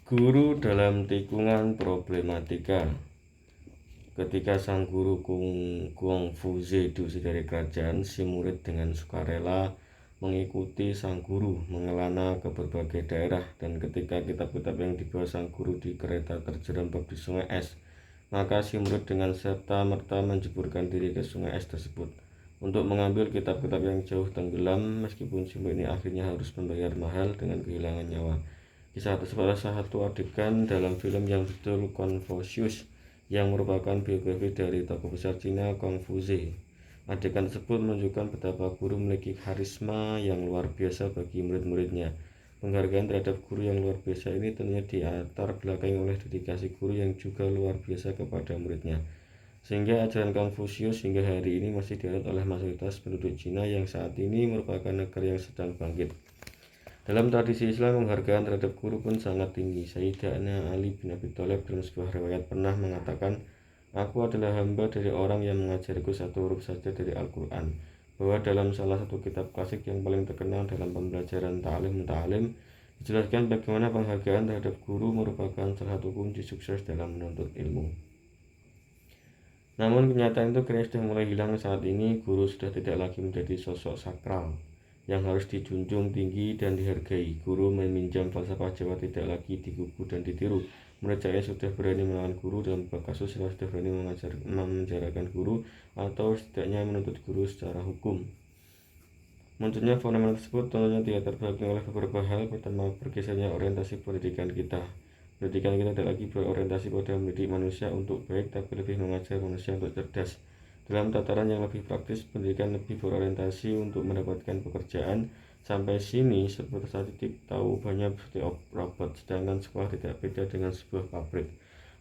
Guru dalam tikungan problematika. Ketika sang guru Kungfuzi diusir dari kerajaan, si murid dengan sukarela mengikuti sang guru mengelana ke berbagai daerah, dan ketika kitab-kitab yang dibawa sang guru di kereta terjerembab di sungai es, maka si murid dengan serta-merta menjeburkan diri ke sungai es tersebut untuk mengambil kitab-kitab yang jauh tenggelam, meskipun si murid ini akhirnya harus membayar mahal dengan kehilangan nyawa. Kisah tersebut adalah salah satu adegan dalam film yang berjudul Confucius, yang merupakan biografi dari tokoh besar Cina Kongfuzi. Adegan tersebut menunjukkan betapa guru memiliki karisma yang luar biasa bagi murid-muridnya. Penghargaan terhadap guru yang luar biasa ini tentunya diatar belakangi oleh dedikasi guru yang juga luar biasa kepada muridnya, sehingga ajaran Konfusius hingga hari ini masih dianut oleh mayoritas penduduk Cina yang saat ini merupakan negara yang sedang bangkit. Dalam tradisi Islam, penghargaan terhadap guru pun sangat tinggi. Sayyidina Ali bin Abi Thalib dalam sebuah riwayat pernah mengatakan, "Aku adalah hamba dari orang yang mengajariku satu huruf saja dari Al-Quran." Bahwa dalam salah satu kitab klasik yang paling terkenal dalam pembelajaran ta'lim dijelaskan bagaimana penghargaan terhadap guru merupakan salah satu kunci sukses dalam menuntut ilmu. Namun kenyataan itu kini sudah mulai hilang. Saat ini guru sudah tidak lagi menjadi sosok sakral yang harus dijunjung tinggi dan dihargai. Guru meminjam falsafah Jawa tidak lagi digugu dan ditiru. Murid saya sudah berani melawan guru, dalam beberapa kasus saya sudah berani memenjarakan guru atau setidaknya menuntut guru secara hukum. Munculnya fenomena tersebut tentunya tidak terbagi oleh beberapa hal. Pertama, bergesernya orientasi pendidikan kita. Pendidikan kita tidak lagi berorientasi pada mendidik manusia untuk baik, tapi lebih mengajar manusia untuk cerdas. Dalam tataran yang lebih praktis, pendidikan lebih berorientasi untuk mendapatkan pekerjaan. Sampai sini, seperti saat titik tahu banyak seperti robot, sedangkan sekolah tidak beda dengan sebuah pabrik.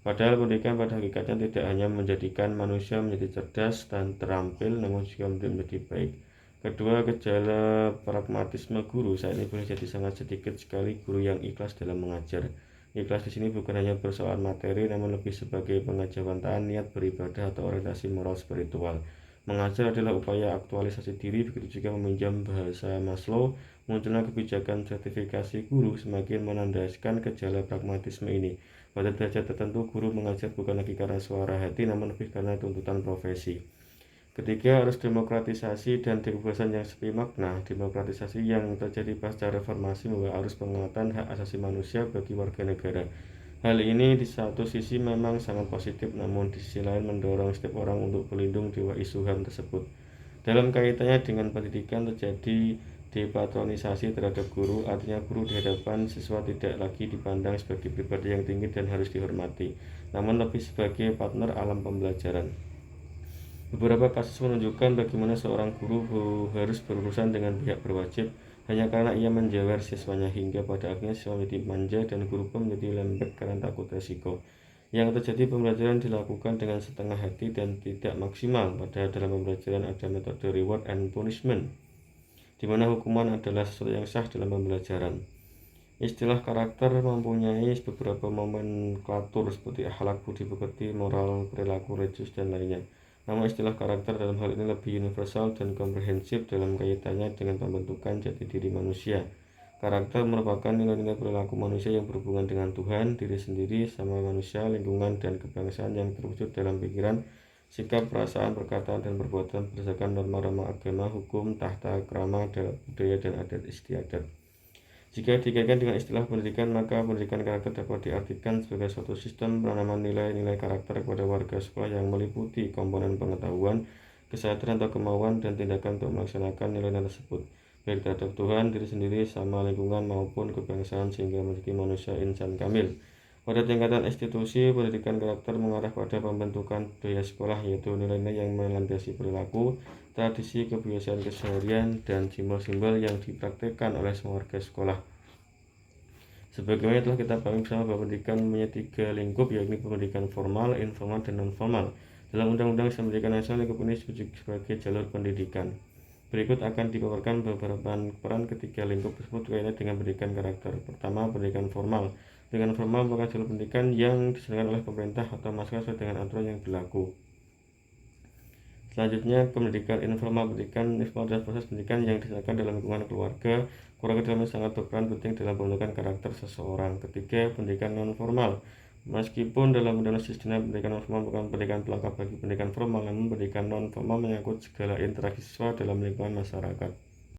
Padahal pendidikan pada hakikatnya tidak hanya menjadikan manusia menjadi cerdas dan terampil, namun juga menjadi baik. Kedua, gejala pragmatisme guru saat ini boleh jadi sangat sedikit sekali guru yang ikhlas dalam mengajar. Ikhlas di sini bukan hanya persoalan materi, namun lebih sebagai pengajawantahan, niat beribadah, atau orientasi moral spiritual. Mengajar adalah upaya aktualisasi diri, begitu juga meminjam bahasa Maslow. Munculnya kebijakan sertifikasi guru semakin menandaskan gejala pragmatisme ini. Pada derajat tertentu, guru mengajar bukan lagi karena suara hati, namun lebih karena tuntutan profesi. Ketiga, arus demokratisasi dan kebebasan yang sepi makna. Demokratisasi yang terjadi pasca reformasi membawa arus penguatan hak asasi manusia bagi warga negara. Hal ini di satu sisi memang sangat positif, namun di sisi lain mendorong setiap orang untuk berlindung di bawah isu HAM tersebut. Dalam kaitannya dengan pendidikan, terjadi depatronisasi terhadap guru, artinya guru di hadapan siswa tidak lagi dipandang sebagai pribadi yang tinggi dan harus dihormati, namun lebih sebagai partner alam pembelajaran. Beberapa kasus menunjukkan bagaimana seorang guru harus berurusan dengan pihak berwajib hanya karena ia menjawer siswanya, hingga pada akhirnya siswa menjadi manja dan guru pun menjadi lembek karena takut resiko. Yang terjadi, pembelajaran dilakukan dengan setengah hati dan tidak maksimal. Padahal dalam pembelajaran ada metode reward and punishment, di mana hukuman adalah sesuatu yang sah dalam pembelajaran. Istilah karakter mempunyai beberapa nomenklatur seperti akhlak, budi pekerti, moral, perilaku, religius, dan lainnya. Namun istilah karakter dalam hal ini lebih universal dan komprehensif dalam kaitannya dengan pembentukan jati diri manusia. Karakter merupakan nilai-nilai perilaku manusia yang berhubungan dengan Tuhan, diri sendiri, sama manusia, lingkungan, dan kebangsaan yang terwujud dalam pikiran, sikap, perasaan, perkataan, dan perbuatan berdasarkan norma-norma agama, hukum, tahta krama, budaya, dan adat istiadat. Jika dikaitkan dengan istilah pendidikan, maka pendidikan karakter dapat diartikan sebagai suatu sistem penanaman nilai-nilai karakter kepada warga sekolah yang meliputi komponen pengetahuan, kesadaran atau kemauan, dan tindakan untuk melaksanakan nilai-nilai tersebut, baik terhadap Tuhan, diri sendiri, sama lingkungan, maupun kebangsaan, sehingga menjadi manusia insan kamil. Pada tingkatan institusi, pendidikan karakter mengarah pada pembentukan budaya sekolah, yaitu nilai-nilai yang melandasi perilaku, tradisi, kebiasaan keseharian, dan simbol-simbol yang dipraktikkan oleh semua warga sekolah. Sebagaimana telah kita pahami bersama bahwa pendidikan mempunyai 3 lingkup, yakni pendidikan formal, informal, dan non-formal. Dalam Undang-Undang Pendidikan Nasional, lingkup ini disebut sebagai jalur pendidikan. Berikut akan dipaparkan beberapa peran ketiga lingkup tersebut kaitannya dengan pendidikan karakter. Pertama, pendidikan formal. Pendidikan formal merupakan jalur pendidikan yang diselenggarakan oleh pemerintah atau masyarakat sesuai dengan aturan yang berlaku. Selanjutnya, pendidikan informal. Pendidikan informal adalah proses pendidikan yang dilakukan dalam lingkungan keluarga, Keluarga dalamnya sangat berperan penting dalam pembentukan karakter seseorang. Ketiga, pendidikan non-formal. Meskipun dalam Undang-Undang Sistem pendidikan non-formal bukan pendidikan pelengkap bagi pendidikan formal, namun pendidikan non-formal menyangkut segala interaksi siswa dalam lingkungan masyarakat.